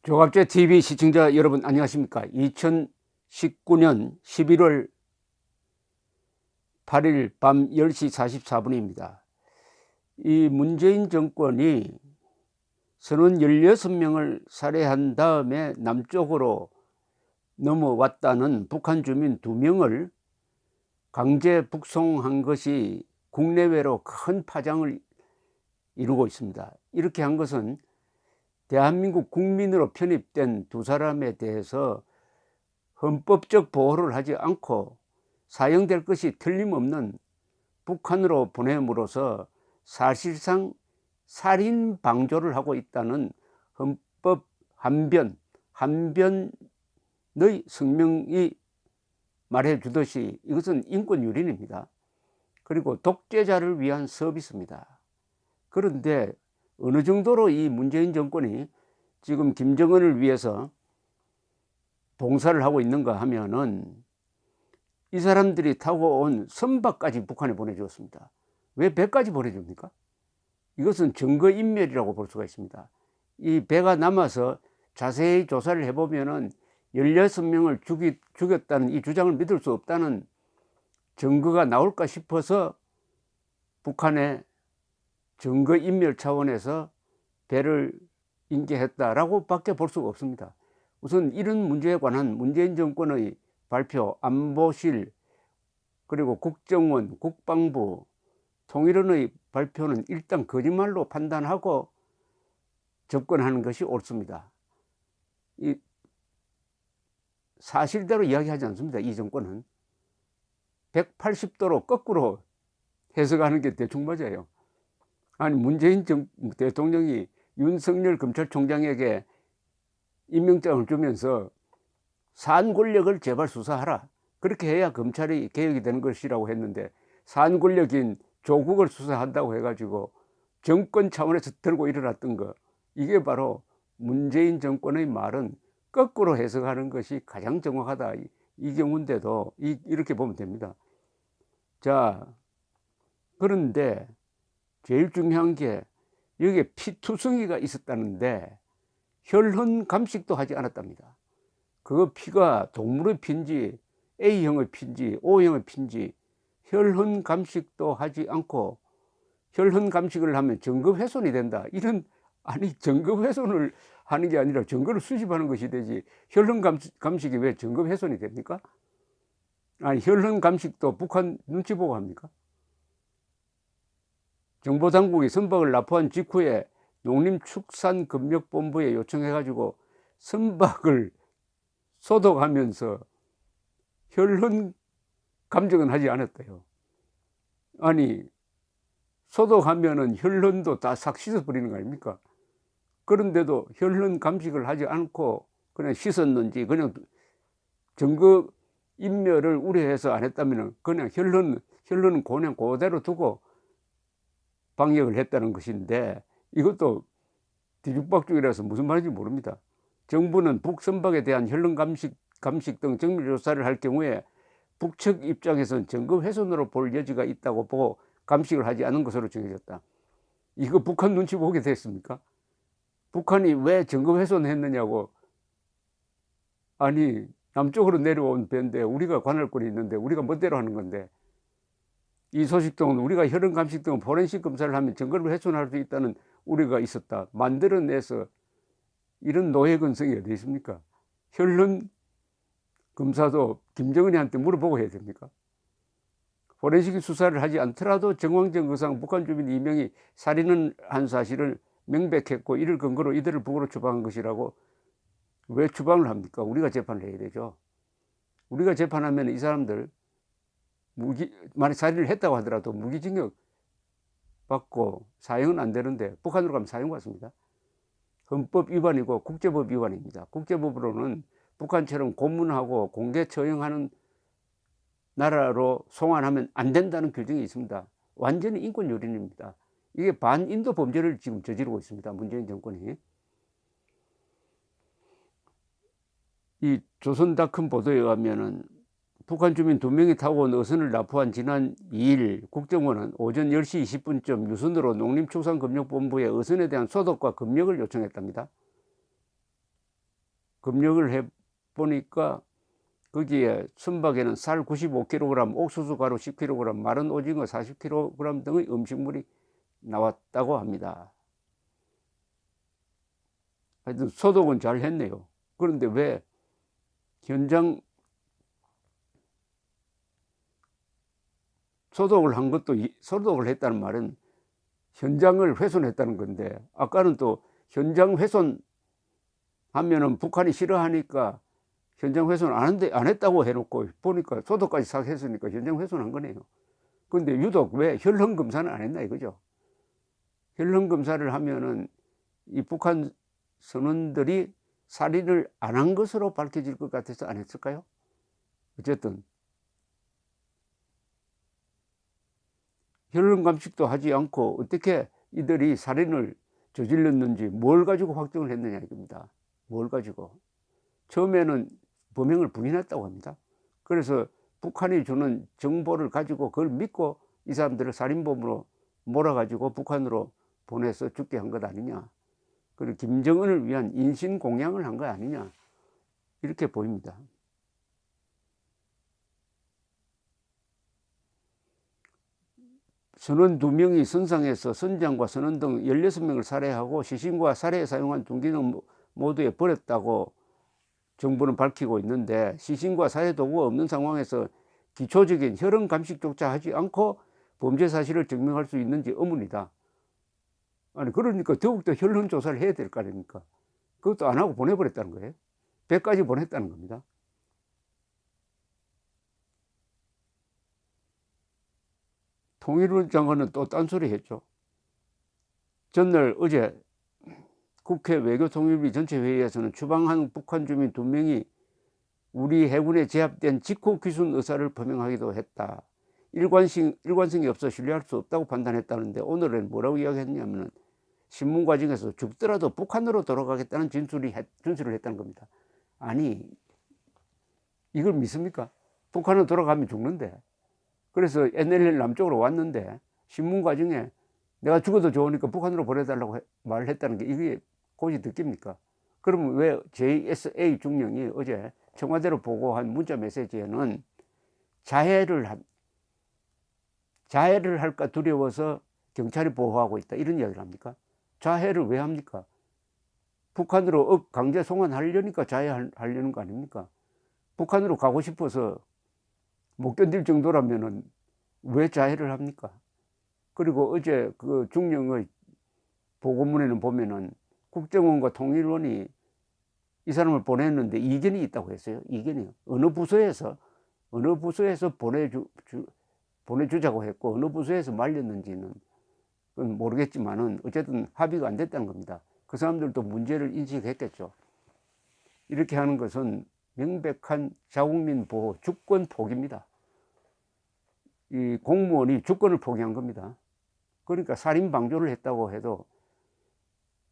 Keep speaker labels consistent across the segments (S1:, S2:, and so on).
S1: 조갑제 TV 시청자 여러분 안녕하십니까? 2019년 11월 8일 밤 10시 44분입니다. 이 문재인 정권이 선원 16명을 살해한 다음에 남쪽으로 넘어왔다는 북한 주민 2명을 강제 북송한 것이 국내외로 큰 파장을 이루고 있습니다. 이렇게 한 것은 대한민국 국민으로 편입된 두 사람에 대해서 헌법적 보호를 하지 않고 사형될 것이 틀림없는 북한으로 보냄으로써 사실상 살인 방조를 하고 있다는 헌법 한변의 성명이 말해주듯이 이것은 인권유린입니다. 그리고 독재자를 위한 서비스입니다. 그런데 어느 정도로 이 문재인 정권이 지금 김정은을 위해서 봉사를 하고 있는가 하면은 이 사람들이 타고 온 선박까지 북한에 보내주었습니다. 왜 배까지 보내줍니까? 이것은 증거인멸이라고 볼 수가 있습니다. 이 배가 남아서 자세히 조사를 해보면은 16명을 죽였다는 이 주장을 믿을 수 없다는 증거가 나올까 싶어서 북한에 증거인멸 차원에서 배를 인계했다라고 밖에 볼 수가 없습니다. 우선 이런 문제에 관한 문재인 정권의 발표, 안보실, 그리고 국정원, 국방부, 통일원의 발표는 일단 거짓말로 판단하고 접근하는 것이 옳습니다. 이 사실대로 이야기하지 않습니다. 이 정권은 180도로 거꾸로 해석하는 게 대충 맞아요. 아니 문재인 대통령이 윤석열 검찰총장에게 임명장을 주면서 산 권력을 제발 수사하라. 그렇게 해야 검찰이 개혁이 되는 것이라고 했는데 산 권력인 조국을 수사한다고 해가지고 정권 차원에서 들고 일어났던 거, 이게 바로 문재인 정권의 말은 거꾸로 해석하는 것이 가장 정확하다. 이 경우인데도 이렇게 보면 됩니다. 자, 그런데 제일 중요한 게 여기에 피투성이가 있었다는데 혈흔 감식도 하지 않았답니다. 그 피가 동물의 피인지 A형의 피인지 O형의 피인지 혈흔 감식도 하지 않고 혈흔 감식을 하면 증거 훼손이 된다. 이런, 아니 증거 훼손을 하는 게 아니라 증거를 수집하는 것이 되지 혈흔 감식이 왜 증거 훼손이 됩니까? 아니 혈흔 감식도 북한 눈치 보고 합니까? 정보당국이 선박을 납포한 직후에 농림축산검역본부에 요청해가지고 선박을 소독하면서 혈흔 감정은 하지 않았대요. 아니 소독하면은 혈흔도 다 싹 씻어버리는 거 아닙니까? 그런데도 혈흔 감식을 하지 않고 그냥 씻었는지, 그냥 증거 인멸을 우려해서 안 했다면 그냥 혈흔은 그냥 그대로 두고 방역을 했다는 것인데, 이것도 뒤죽박죽이라서 무슨 말인지 모릅니다. 정부는 북선박에 대한 혈흔 감식 등 정밀 조사를 할 경우에 북측 입장에서는 증거 훼손으로 볼 여지가 있다고 보고 감식을 하지 않은 것으로 정해졌다. 이거 북한 눈치 보게 됐습니까? 북한이 왜 증거 훼손했느냐고. 아니 남쪽으로 내려온 배인데 우리가 관할권이 있는데 우리가 멋대로 하는 건데, 이 소식 등은 우리가 혈흔 감식 등 포렌식 검사를 하면 증거를 훼손할 수 있다는 우려가 있었다. 만들어내서 이런 노예근성이 어디 있습니까? 혈흔 검사도 김정은이한테 물어보고 해야 됩니까? 포렌식 수사를 하지 않더라도 정황적 의상 북한 주민 2명이 살인을 한 사실을 명백했고 이를 근거로 이들을 북으로 추방한 것이라고 왜 추방을 합니까? 우리가 재판을 해야 되죠. 우리가 재판하면 이 사람들 만약 살인을 했다고 하더라도 무기징역 받고 사형은 안 되는데 북한으로 가면 사형 받습니다. 헌법 위반이고 국제법 위반입니다. 국제법으로는 북한처럼 고문하고 공개 처형하는 나라로 송환하면 안 된다는 규정이 있습니다. 완전히 인권유린입니다. 이게 반인도 범죄를 지금 저지르고 있습니다. 문재인 정권이. 이 조선닷컴 보도에 의하면은 북한 주민 2명이 타고 온 어선을 납포한 지난 2일 국정원은 오전 10시 20분쯤 유선으로 농림축산검역본부에 어선에 대한 소독과 검역을 요청했답니다. 검역을 해 보니까 거기에 선박에는 쌀 95kg, 옥수수 가루 10kg, 마른 오징어 40kg 등의 음식물이 나왔다고 합니다. 하여튼 소독은 잘 했네요. 그런데 왜 현장 소독을 한 것도, 소독을 했다는 말은 현장을 훼손했다는 건데, 아까는 또 현장 훼손 하면은 북한이 싫어하니까 현장 훼손 안 했다고 해놓고 보니까 소독까지 싹 했으니까 현장 훼손한 거네요. 그런데 유독 왜 혈흔 검사는 안 했나 이거죠. 혈흔 검사를 하면은 이 북한 선원들이 살인을 안 한 것으로 밝혀질 것 같아서 안 했을까요? 어쨌든 혈흔 감식도 하지 않고 어떻게 이들이 살인을 저질렀는지 뭘 가지고 확정을 했느냐 이겁니다. 뭘 가지고. 처음에는 범행을 부인했다고 합니다. 그래서 북한이 주는 정보를 가지고 그걸 믿고 이 사람들을 살인범으로 몰아가지고 북한으로 보내서 죽게 한 것 아니냐. 그리고 김정은을 위한 인신공양을 한 거 아니냐. 이렇게 보입니다. 선원 2명이 선상에서 선장과 선원 등 16명을 살해하고 시신과 살해에 사용한 둔기는 모두에 버렸다고 정부는 밝히고 있는데, 시신과 살해 도구가 없는 상황에서 기초적인 혈흔 감식조차 하지 않고 범죄 사실을 증명할 수 있는지 의문이다. 아니 그러니까 더욱더 혈흔 조사를 해야 될 거 아닙니까? 그것도 안 하고 보내버렸다는 거예요. 배까지 보냈다는 겁니다. 통일부 장관은 또 딴소리 했죠. 전날 어제 국회 외교통일비 전체회의에서는 추방한 북한 주민 2명이 우리 해군에 제압된 직후 귀순 의사를 표명하기도 했다. 일관성이 없어 신뢰할 수 없다고 판단했다는데, 오늘은 뭐라고 이야기했냐면 신문 과정에서 죽더라도 북한으로 돌아가겠다는 진술을 했다는 겁니다. 아니 이걸 믿습니까? 북한으로 돌아가면 죽는데. 그래서 NLL 남쪽으로 왔는데 신문 과정에 내가 죽어도 좋으니까 북한으로 보내달라고 말을 했다는 게 이게 곧이 듣깁니까? 그러면 왜 JSA 중령이 어제 청와대로 보고한 문자 메시지에는 자해를 할까 두려워서 경찰이 보호하고 있다 이런 이야기를 합니까? 자해를 왜 합니까? 북한으로 강제 송환하려니까 자해하려는 거 아닙니까? 북한으로 가고 싶어서 못 견딜 정도라면은 왜 자해를 합니까? 그리고 어제 그 중령의 보고문에는 보면은 국정원과 통일원이 이 사람을 보냈는데 이견이 있다고 했어요. 이견이요. 어느 부서에서 보내주자고 했고 어느 부서에서 말렸는지는 그건 모르겠지만은 어쨌든 합의가 안 됐다는 겁니다. 그 사람들도 문제를 인식했겠죠. 이렇게 하는 것은 명백한 자국민 보호, 주권 포기입니다. 이 공무원이 주권을 포기한 겁니다. 그러니까 살인 방조를 했다고 해도,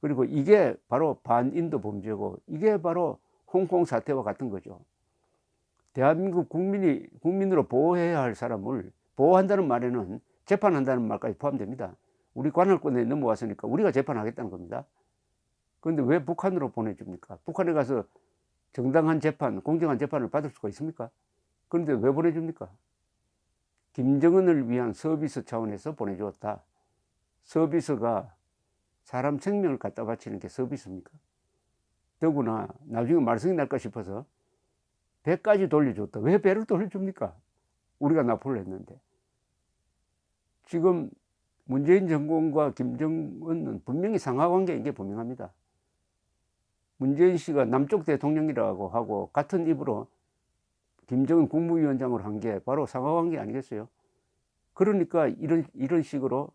S1: 그리고 이게 바로 반인도 범죄고 이게 바로 홍콩 사태와 같은 거죠. 대한민국 국민으로 보호해야 할 사람을 보호한다는 말에는 재판한다는 말까지 포함됩니다. 우리 관할권에 넘어왔으니까 우리가 재판하겠다는 겁니다. 그런데 왜 북한으로 보내줍니까? 북한에 가서 정당한 재판, 공정한 재판을 받을 수가 있습니까? 그런데 왜 보내줍니까? 김정은을 위한 서비스 차원에서 보내주었다. 서비스가 사람 생명을 갖다 바치는 게 서비스입니까? 더구나 나중에 말썽이 날까 싶어서 배까지 돌려줬다. 왜 배를 돌려줍니까? 우리가 납포를 했는데. 지금 문재인 정권과 김정은은 분명히 상하관계인 게 분명합니다. 문재인 씨가 남쪽 대통령이라고 하고 같은 입으로 김정은 국무위원장으로 한 게 바로 상하관계 아니겠어요? 그러니까 이런 식으로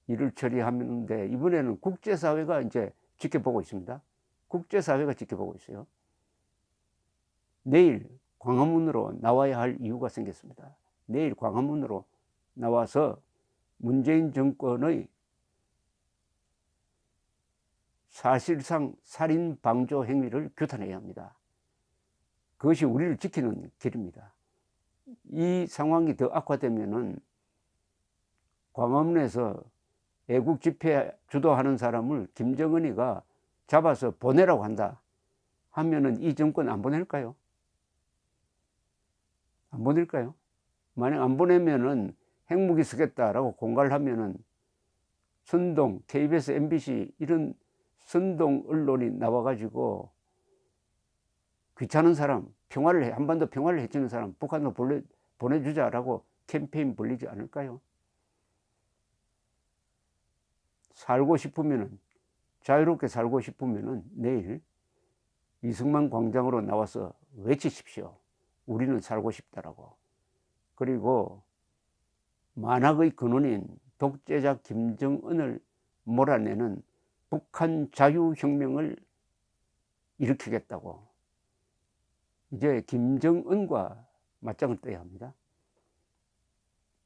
S1: 일을 처리하는데, 이번에는 국제사회가 이제 지켜보고 있습니다. 국제사회가 지켜보고 있어요. 내일 광화문으로 나와야 할 이유가 생겼습니다. 내일 광화문으로 나와서 문재인 정권의 사실상 살인 방조 행위를 규탄해야 합니다. 그것이 우리를 지키는 길입니다. 이 상황이 더 악화되면은 광화문에서 애국 집회 주도하는 사람을 김정은이가 잡아서 보내라고 한다. 하면은 이 정권 안 보낼까요? 안 보낼까요? 만약 안 보내면은 핵무기 쓰겠다라고 공갈을 하면은 선동, KBS, MBC 이런 선동 언론이 나와가지고 귀찮은 사람, 한반도 평화를 해치는 사람 북한으로 보내주자라고 캠페인 벌리지 않을까요? 살고 싶으면은, 자유롭게 살고 싶으면은 내일 이승만 광장으로 나와서 외치십시오. 우리는 살고 싶다라고. 그리고 만학의 근원인 독재자 김정은을 몰아내는 북한 자유혁명을 일으키겠다고. 이제 김정은과 맞짱을 떠야 합니다.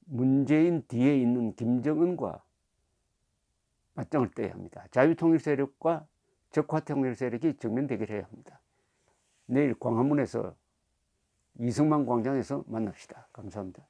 S1: 문재인 뒤에 있는 김정은과 맞짱을 떠야 합니다. 자유통일 세력과 적화통일 세력이 정면 대결해야 합니다. 내일 광화문에서 이승만 광장에서 만납시다. 감사합니다.